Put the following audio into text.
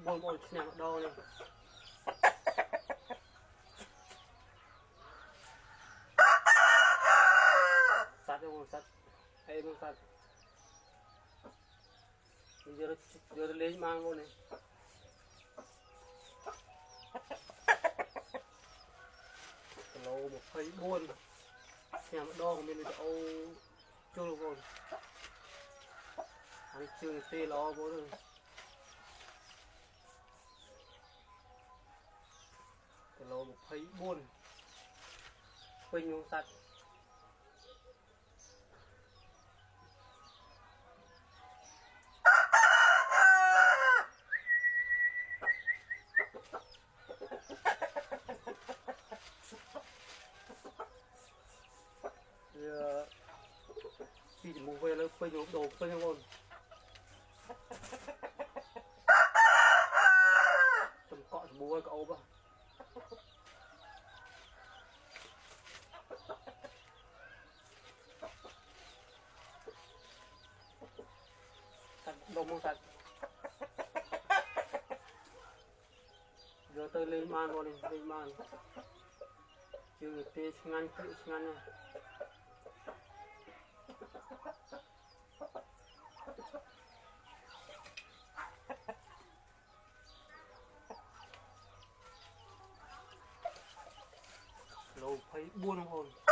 bồn nhạc đo này sắt không sắt hay không sắt giờ lấy mang luôn này lâu một thấy buồn nhà đo của mình là ô chưa được rồi anh chưa tê lo bố rồi lâu một thấy buồn quên không sạch khi mua về nó quên đồ quên không luôn tầm cọ bố ơi cậu ba sạch đồ mua sạch giờ tôi lên man luôn này lên man chưa tê ngăn này lâu thấy buồn không hồn